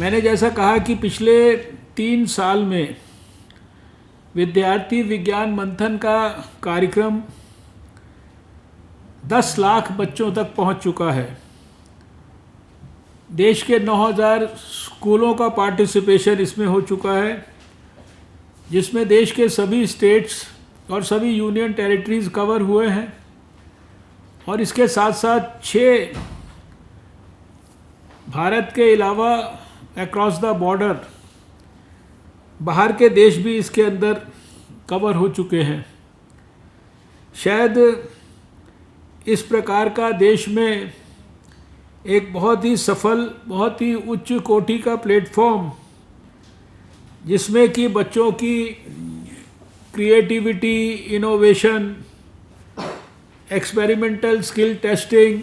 मैंने जैसा कहा कि पिछले 3 साल में विद्यार्थी विज्ञान मंथन का कार्यक्रम 10 लाख बच्चों तक पहुंच चुका है। देश के 9,000 स्कूलों का पार्टिसिपेशन इसमें हो चुका है, जिसमें देश के सभी स्टेट्स और सभी यूनियन टेरिटरीज कवर हुए हैं। और इसके साथ साथ 6 भारत के अलावा अक्रॉस द बॉर्डर बाहर के देश भी इसके अंदर कवर हो चुके हैं। शायद इस प्रकार का देश में एक बहुत ही सफल, बहुत ही उच्च कोटि का प्लेटफॉर्म, जिसमें कि बच्चों की creativity, innovation, experimental skill testing,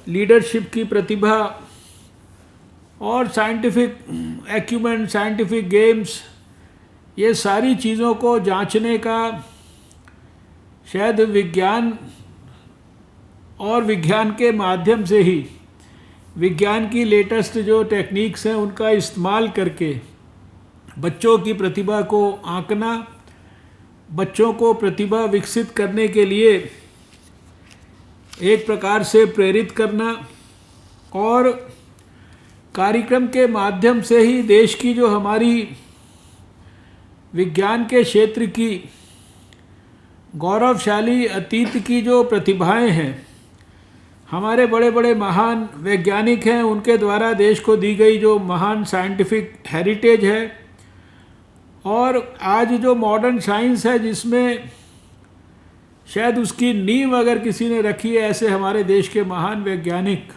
leadership की प्रतिभा और साइंटिफिक एक्यूमेंट, साइंटिफिक गेम्स, ये सारी चीज़ों को जांचने का शायद विज्ञान और विज्ञान के माध्यम से ही विज्ञान की लेटेस्ट जो टेक्निक्स हैं उनका इस्तेमाल करके बच्चों की प्रतिभा को आंकना, बच्चों को प्रतिभा विकसित करने के लिए एक प्रकार से प्रेरित करना और कार्यक्रम के माध्यम से ही देश की जो हमारी विज्ञान के क्षेत्र की गौरवशाली अतीत की जो प्रतिभाएं हैं, हमारे बड़े बड़े महान वैज्ञानिक हैं, उनके द्वारा देश को दी गई जो महान साइंटिफिक हेरिटेज है, और आज जो मॉडर्न साइंस है जिसमें शायद उसकी नींव अगर किसी ने रखी है, ऐसे हमारे देश के महान वैज्ञानिक,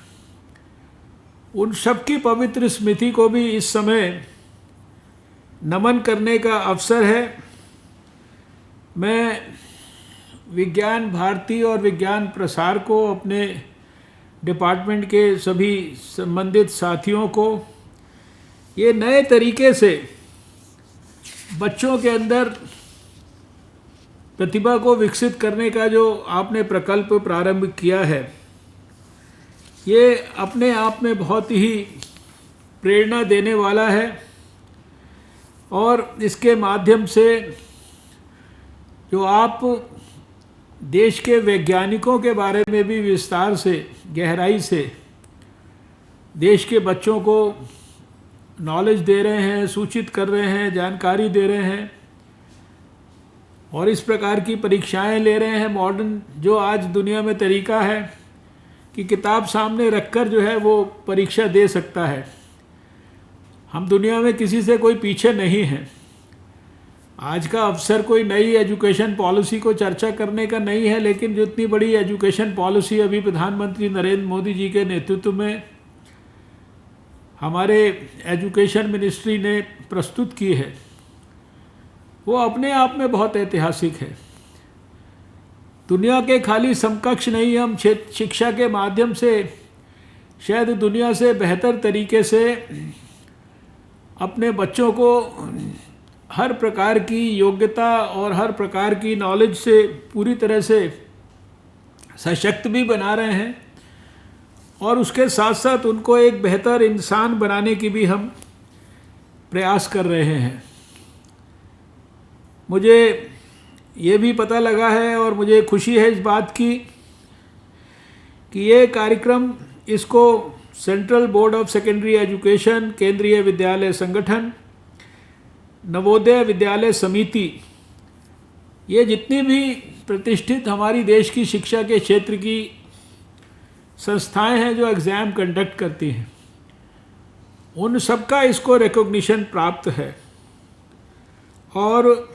उन सब की पवित्र स्मृति को भी इस समय नमन करने का अवसर है। मैं विज्ञान भारती और विज्ञान प्रसार को, अपने डिपार्टमेंट के सभी संबंधित साथियों को ये नए तरीके से बच्चों के अंदर प्रतिभा को विकसित करने का जो आपने प्रकल्प प्रारंभ किया है, ये अपने आप में बहुत ही प्रेरणा देने वाला है। और इसके माध्यम से जो आप देश के वैज्ञानिकों के बारे में भी विस्तार से, गहराई से देश के बच्चों को नॉलेज दे रहे हैं, सूचित कर रहे हैं, जानकारी दे रहे हैं, और इस प्रकार की परीक्षाएं ले रहे हैं। मॉडर्न जो आज दुनिया में तरीका है कि किताब सामने रखकर जो है वो परीक्षा दे सकता है। हम दुनिया में किसी से कोई पीछे नहीं हैं। आज का अवसर कोई नई एजुकेशन पॉलिसी को चर्चा करने का नहीं है, लेकिन जो इतनी बड़ी एजुकेशन पॉलिसी अभी प्रधानमंत्री नरेंद्र मोदी जी के नेतृत्व में हमारे एजुकेशन मिनिस्ट्री ने प्रस्तुत की है, वो अपने आप में बहुत ऐतिहासिक है। दुनिया के खाली समकक्ष नहीं, हम शिक्षा के माध्यम से शायद दुनिया से बेहतर तरीके से अपने बच्चों को हर प्रकार की योग्यता और हर प्रकार की नॉलेज से पूरी तरह से सशक्त भी बना रहे हैं, और उसके साथ साथ उनको एक बेहतर इंसान बनाने की भी हम प्रयास कर रहे हैं। मुझे ये भी पता लगा है और मुझे खुशी है इस बात की कि ये कार्यक्रम, इसको central board of secondary education, केंद्रीय विद्यालय संगठन, नवोदय विद्यालय समिति, ये जितनी भी प्रतिष्ठित हमारी देश की शिक्षा के क्षेत्र की संस्थाएं हैं जो एग्ज़ाम कंडक्ट करती हैं, उन सबका इसको रिकॉग्निशन प्राप्त है। और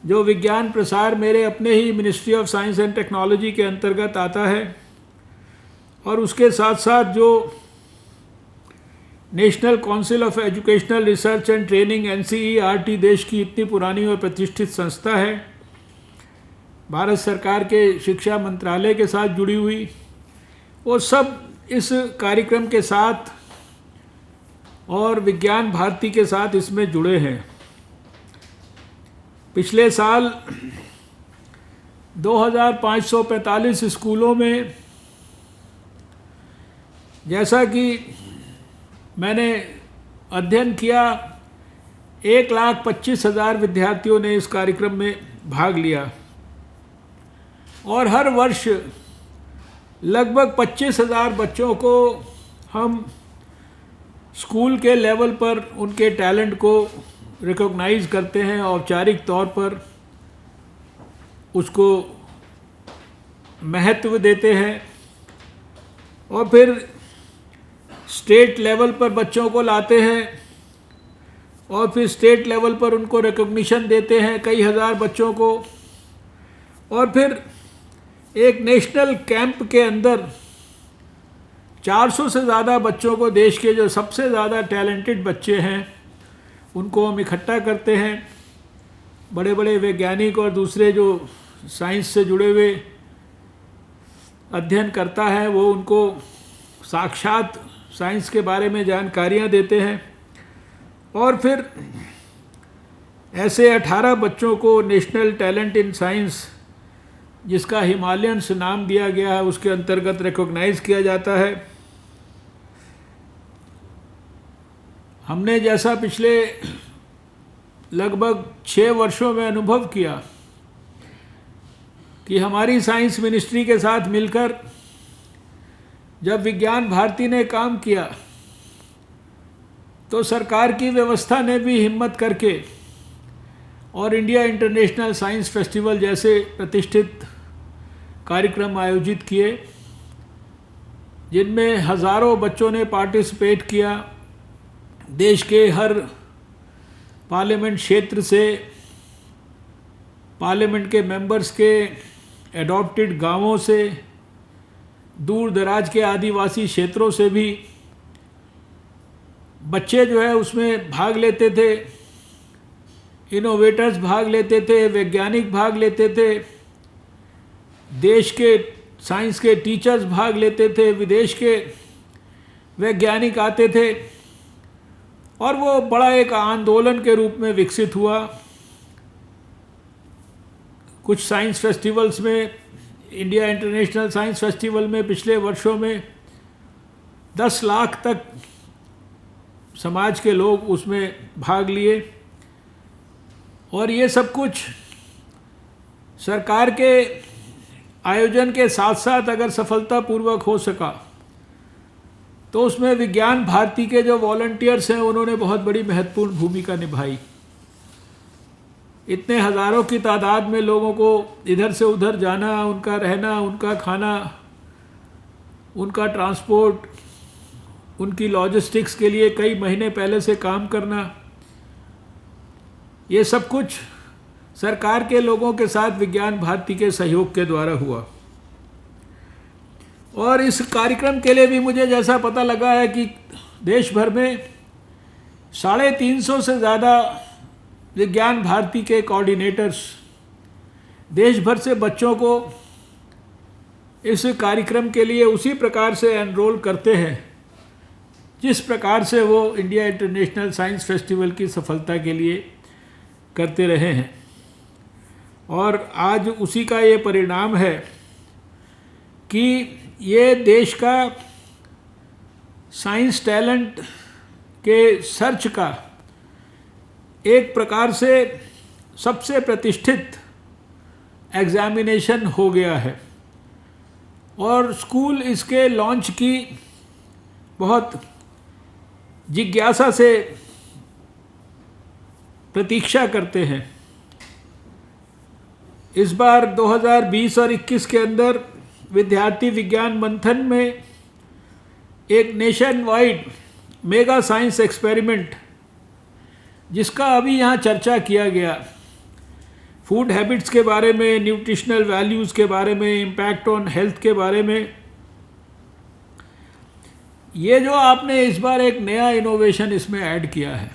जो विज्ञान प्रसार मेरे अपने ही ministry of science and technology के अंतर्गत आता है, और उसके साथ साथ जो national council of educational research and training NCERT देश की इतनी पुरानी और प्रतिष्ठित संस्था है, भारत सरकार के शिक्षा मंत्रालय के साथ जुड़ी हुई, वो सब इस कार्यक्रम के साथ और विज्ञान भारती के साथ इसमें जुड़े हैं। पिछले साल 2545 स्कूलों में, जैसा कि मैंने अध्ययन किया, 1,25,000 विद्यार्थियों ने इस कार्यक्रम में भाग लिया और हर वर्ष लगभग 25,000 बच्चों को हम स्कूल के लेवल पर उनके टैलेंट को रिकॉग्नाइज करते हैं, औपचारिक तौर पर उसको महत्व देते हैं और फिर स्टेट लेवल पर बच्चों को लाते हैं और फिर स्टेट लेवल पर उनको रिकॉग्निशन देते हैं, कई हज़ार बच्चों को, और फिर एक नेशनल कैंप के अंदर 400 से ज़्यादा बच्चों को, देश के जो सबसे ज़्यादा टैलेंटेड बच्चे हैं उनको हम इकट्ठा करते हैं। बड़े बड़े वैज्ञानिक और दूसरे जो साइंस से जुड़े हुए अध्ययन करता है वो उनको साक्षात साइंस के बारे में जानकारियाँ देते हैं और फिर ऐसे 18 बच्चों को नेशनल टैलेंट इन साइंस, जिसका हिमालयंस नाम दिया गया है, उसके अंतर्गत रिकॉग्नाइज किया जाता है। हमने जैसा पिछले लगभग 6 वर्षों में अनुभव किया कि हमारी साइंस मिनिस्ट्री के साथ मिलकर जब विज्ञान भारती ने काम किया तो सरकार की व्यवस्था ने भी हिम्मत करके और इंडिया इंटरनेशनल साइंस फेस्टिवल जैसे प्रतिष्ठित कार्यक्रम आयोजित किए, जिनमें हज़ारों बच्चों ने पार्टिसिपेट किया। देश के हर पार्लियामेंट क्षेत्र से, पार्लियामेंट के मेंबर्स के एडॉप्टेड गांवों से, दूर दराज के आदिवासी क्षेत्रों से भी बच्चे जो है उसमें भाग लेते थे, इनोवेटर्स भाग लेते थे, वैज्ञानिक भाग लेते थे, देश के साइंस के टीचर्स भाग लेते थे, विदेश के वैज्ञानिक आते थे और वो बड़ा एक आंदोलन के रूप में विकसित हुआ। कुछ साइंस फेस्टिवल्स में, इंडिया इंटरनेशनल साइंस फेस्टिवल में पिछले वर्षों में 10 लाख तक समाज के लोग उसमें भाग लिए और ये सब कुछ सरकार के आयोजन के साथ साथ अगर सफलतापूर्वक हो सका तो उसमें विज्ञान भारती के जो वॉलंटियर्स हैं उन्होंने बहुत बड़ी महत्वपूर्ण भूमिका निभाई। इतने हज़ारों की तादाद में लोगों को इधर से उधर जाना, उनका रहना, उनका खाना, उनका ट्रांसपोर्ट, उनकी लॉजिस्टिक्स के लिए कई महीने पहले से काम करना, ये सब कुछ सरकार के लोगों के साथ विज्ञान भारती के सहयोग के द्वारा हुआ। और इस कार्यक्रम के लिए भी मुझे जैसा पता लगा है कि देश भर में 350 से ज़्यादा विज्ञान भारती के कोऑर्डिनेटर्स देश भर से बच्चों को इस कार्यक्रम के लिए उसी प्रकार से एनरोल करते हैं जिस प्रकार से वो इंडिया इंटरनेशनल साइंस फेस्टिवल की सफलता के लिए करते रहे हैं। और आज उसी का ये परिणाम है कि ये देश का साइंस टैलेंट के सर्च का एक प्रकार से सबसे प्रतिष्ठित एग्जामिनेशन हो गया है और स्कूल इसके लॉन्च की बहुत जिज्ञासा से प्रतीक्षा करते हैं। इस बार 2020 और 21 के अंदर विद्यार्थी विज्ञान मंथन में एक nation wide mega science experiment, जिसका अभी यहाँ चर्चा किया गया, फूड हैबिट्स के बारे में, न्यूट्रिशनल वैल्यूज़ के बारे में, इम्पैक्ट ऑन हेल्थ के बारे में, ये जो आपने इस बार एक नया इनोवेशन इसमें ऐड किया है,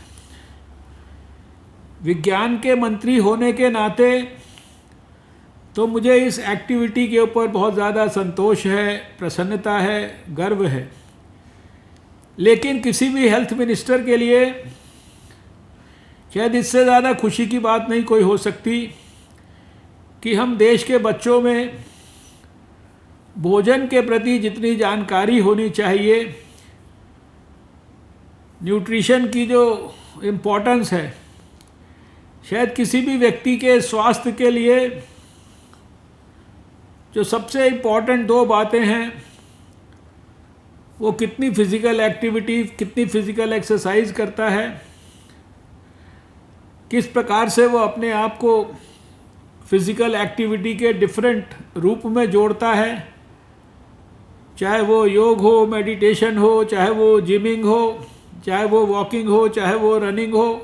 विज्ञान के मंत्री होने के नाते तो मुझे इस एक्टिविटी के ऊपर बहुत ज़्यादा संतोष है, प्रसन्नता है, गर्व है। लेकिन किसी भी हेल्थ मिनिस्टर के लिए शायद इससे ज़्यादा खुशी की बात नहीं कोई हो सकती कि हम देश के बच्चों में भोजन के प्रति जितनी जानकारी होनी चाहिए न्यूट्रिशन की जो इम्पोर्टेंस है, शायद किसी भी व्यक्ति के स्वास्थ्य के लिए जो सबसे इम्पोर्टेंट दो बातें हैं वो कितनी फिज़िकल एक्टिविटी, कितनी फिज़िकल एक्सरसाइज करता है, किस प्रकार से वो अपने आप को फिज़िकल एक्टिविटी के डिफरेंट रूप में जोड़ता है, चाहे वो योग हो, मेडिटेशन हो, चाहे वो जिमिंग हो, चाहे वो वॉकिंग हो, चाहे वो रनिंग हो,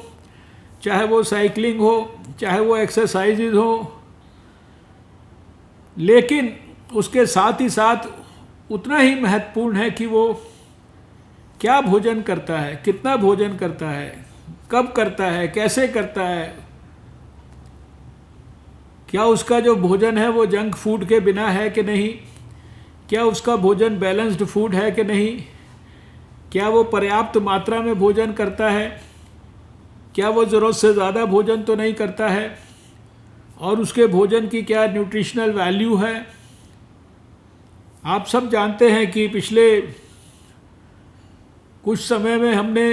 चाहे वो साइकिलिंग हो, चाहे वो एक्सरसाइजेज हो। लेकिन उसके साथ ही साथ उतना ही महत्वपूर्ण है कि वो क्या भोजन करता है, कितना भोजन करता है, कब करता है, कैसे करता है, क्या उसका जो भोजन है वो जंक फूड के बिना है कि नहीं, क्या उसका भोजन बैलेंस्ड फूड है कि नहीं, क्या वो पर्याप्त मात्रा में भोजन करता है, क्या वो ज़रूरत से ज़्यादा भोजन तो नहीं करता है, और उसके भोजन की क्या न्यूट्रिशनल वैल्यू है। आप सब जानते हैं कि पिछले कुछ समय में हमने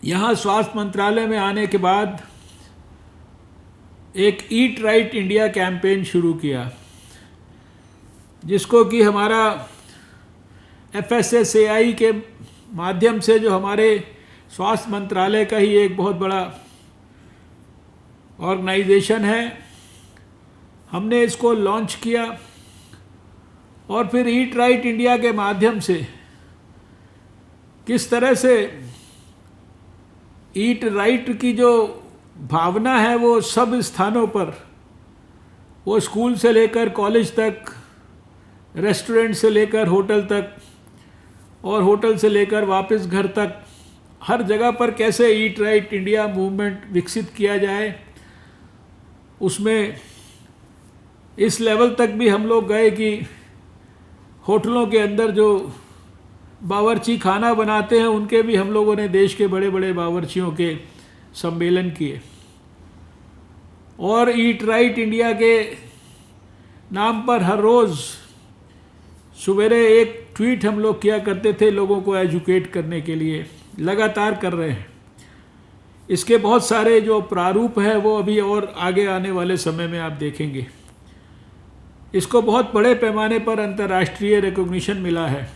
यहाँ स्वास्थ्य मंत्रालय में आने के बाद एक ईट राइट इंडिया कैंपेन शुरू किया, जिसको कि हमारा FSSAI के माध्यम से, जो हमारे स्वास्थ्य मंत्रालय का ही एक बहुत बड़ा ऑर्गेनाइजेशन है, हमने इसको लॉन्च किया। और फिर ईट राइट इंडिया के माध्यम से किस तरह से ईट राइट की जो भावना है वो सब स्थानों पर, वो स्कूल से लेकर कॉलेज तक, रेस्टोरेंट से लेकर होटल तक, और होटल से लेकर वापस घर तक, हर जगह पर कैसे ईट राइट इंडिया मूवमेंट विकसित किया जाए। उसमें इस लेवल तक भी हम लोग गए कि होटलों के अंदर जो बावर्ची खाना बनाते हैं उनके भी हम लोगों ने देश के बड़े बड़े बावर्चियों के सम्मेलन किए। और ईट राइट इंडिया के नाम पर हर रोज़ सवेरे एक ट्वीट हम लोग किया करते थे लोगों को एजुकेट करने के लिए, लगातार कर रहे हैं। इसके बहुत सारे जो प्रारूप है वो अभी और आगे आने वाले समय में आप देखेंगे। इसको बहुत बड़े पैमाने पर अंतर्राष्ट्रीय रिकॉग्निशन मिला है।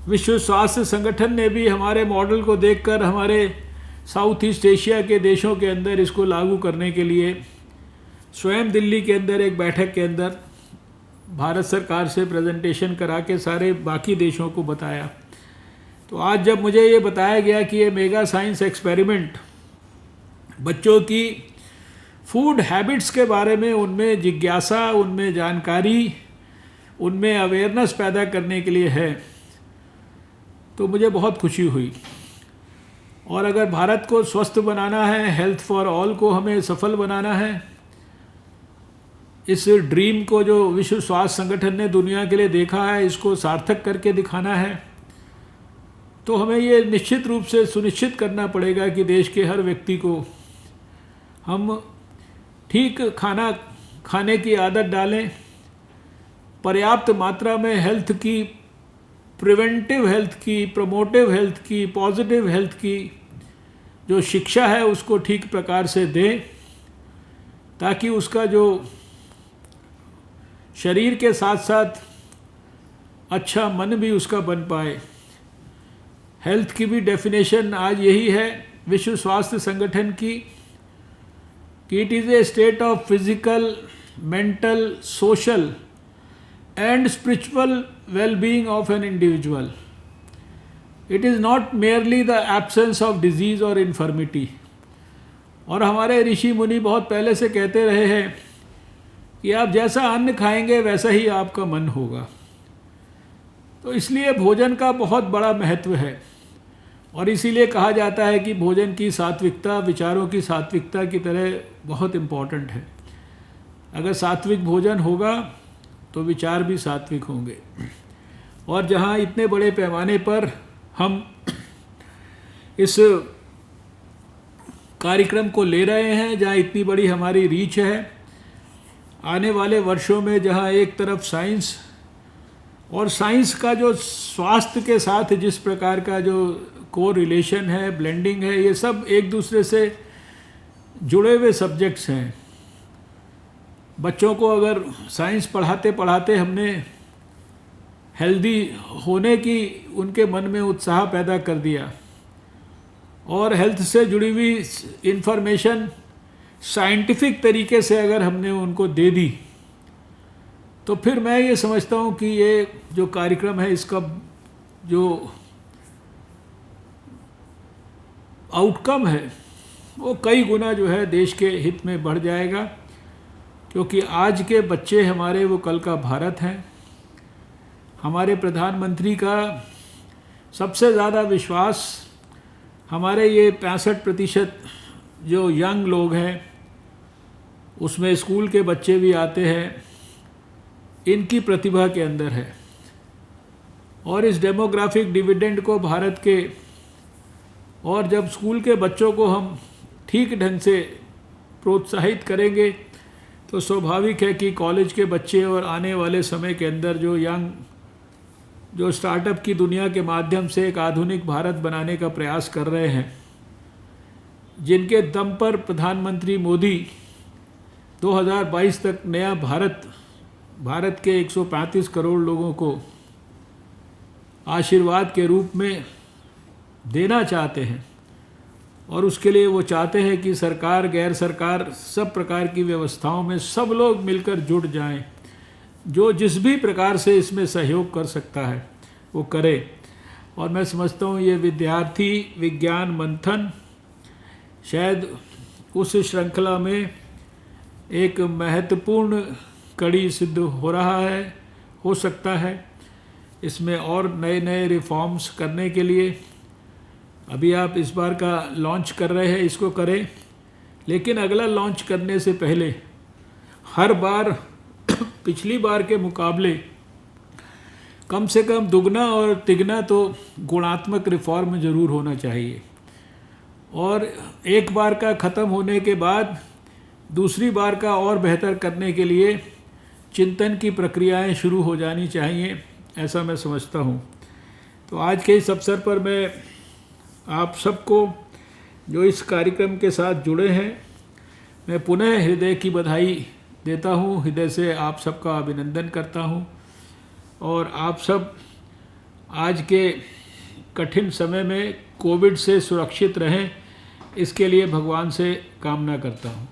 विश्व स्वास्थ्य संगठन ने भी हमारे मॉडल को देखकर हमारे साउथ ईस्ट एशिया के देशों के अंदर इसको लागू करने के लिए स्वयं दिल्ली के अंदर एक बैठक के अंदर भारत सरकार से प्रेजेंटेशन करा के सारे बाकी देशों को बताया। तो आज जब मुझे ये बताया गया कि ये मेगा साइंस एक्सपेरिमेंट बच्चों की फूड हैबिट्स के बारे में, उनमें जिज्ञासा, उनमें जानकारी, उनमें अवेयरनेस पैदा करने के लिए है, तो मुझे बहुत खुशी हुई। और अगर भारत को स्वस्थ बनाना है, हेल्थ फॉर ऑल को हमें सफल बनाना है, इस ड्रीम को जो विश्व स्वास्थ्य संगठन ने दुनिया के लिए देखा है, इसको सार्थक करके दिखाना है, तो हमें ये निश्चित रूप से सुनिश्चित करना पड़ेगा कि देश के हर व्यक्ति को हम ठीक खाना खाने की आदत डालें, पर्याप्त मात्रा में हेल्थ की, प्रिवेंटिव हेल्थ की, प्रमोटिव हेल्थ की, पॉजिटिव हेल्थ की जो शिक्षा है उसको ठीक प्रकार से दें, ताकि उसका जो शरीर के साथ साथ अच्छा मन भी उसका बन पाए। हेल्थ की भी डेफिनेशन आज यही है विश्व स्वास्थ्य संगठन की कि it is a state of physical, mental, social and spiritual well-being of an individual. It is not merely the absence of disease or infirmity. और हमारे ऋषि मुनि बहुत पहले से कहते रहे हैं कि आप जैसा अन्न खाएंगे वैसा ही आपका मन होगा। तो इसलिए भोजन का बहुत बड़ा महत्व है, और इसीलिए कहा जाता है कि भोजन की सात्विकता विचारों की सात्विकता की तरह बहुत इम्पॉर्टेंट है। अगर सात्विक भोजन होगा तो विचार भी सात्विक होंगे। और जहाँ इतने बड़े पैमाने पर हम इस कार्यक्रम को ले रहे हैं, जहाँ इतनी बड़ी हमारी रीच है, आने वाले वर्षों में जहाँ एक तरफ साइंस और साइंस का जो स्वास्थ्य के साथ जिस प्रकार का जो को रिलेशन है, ब्लेंडिंग है, ये सब एक दूसरे से जुड़े हुए सब्जेक्ट्स हैं। बच्चों को अगर साइंस पढ़ाते पढ़ाते हमने हेल्दी होने की उनके मन में उत्साह पैदा कर दिया और हेल्थ से जुड़ी हुई इंफॉर्मेशन साइंटिफिक तरीके से अगर हमने उनको दे दी, तो फिर मैं ये समझता हूँ कि ये जो कार्यक्रम है इसका जो आउटकम है वो कई गुना जो है देश के हित में बढ़ जाएगा, क्योंकि आज के बच्चे हमारे वो कल का भारत हैं। हमारे प्रधानमंत्री का सबसे ज़्यादा विश्वास हमारे ये 65% जो यंग लोग हैं, उसमें स्कूल के बच्चे भी आते हैं, इनकी प्रतिभा के अंदर है। और इस डेमोग्राफिक डिविडेंड को भारत के, और जब स्कूल के बच्चों को हम ठीक ढंग से प्रोत्साहित करेंगे तो स्वाभाविक है कि कॉलेज के बच्चे और आने वाले समय के अंदर जो यंग, जो स्टार्टअप की दुनिया के माध्यम से एक आधुनिक भारत बनाने का प्रयास कर रहे हैं, जिनके दम पर प्रधानमंत्री मोदी 2022 तक नया भारत के 135 करोड़ लोगों को आशीर्वाद के रूप में देना चाहते हैं। और उसके लिए वो चाहते हैं कि सरकार, गैर सरकार, सब प्रकार की व्यवस्थाओं में सब लोग मिलकर जुट जाएं। जो जिस भी प्रकार से इसमें सहयोग कर सकता है वो करे। और मैं समझता हूँ ये विद्यार्थी विज्ञान मंथन शायद उस श्रृंखला में एक महत्वपूर्ण कड़ी सिद्ध हो रहा है, हो सकता है। इसमें और नए नए रिफॉर्म्स करने के लिए अभी आप इस बार का लॉन्च कर रहे हैं, इसको करें, लेकिन अगला लॉन्च करने से पहले हर बार पिछली बार के मुकाबले कम से कम दुगना और तिगना तो गुणात्मक रिफॉर्म ज़रूर होना चाहिए। और एक बार का ख़त्म होने के बाद दूसरी बार का और बेहतर करने के लिए चिंतन की प्रक्रियाएं शुरू हो जानी चाहिए, ऐसा मैं समझता हूँ। तो आज के इस अवसर पर मैं आप सबको जो इस कार्यक्रम के साथ जुड़े हैं, मैं पुनः हृदय की बधाई देता हूँ, हृदय से आप सबका अभिनंदन करता हूँ। और आप सब आज के कठिन समय में कोविड से सुरक्षित रहें, इसके लिए भगवान से कामना करता हूँ।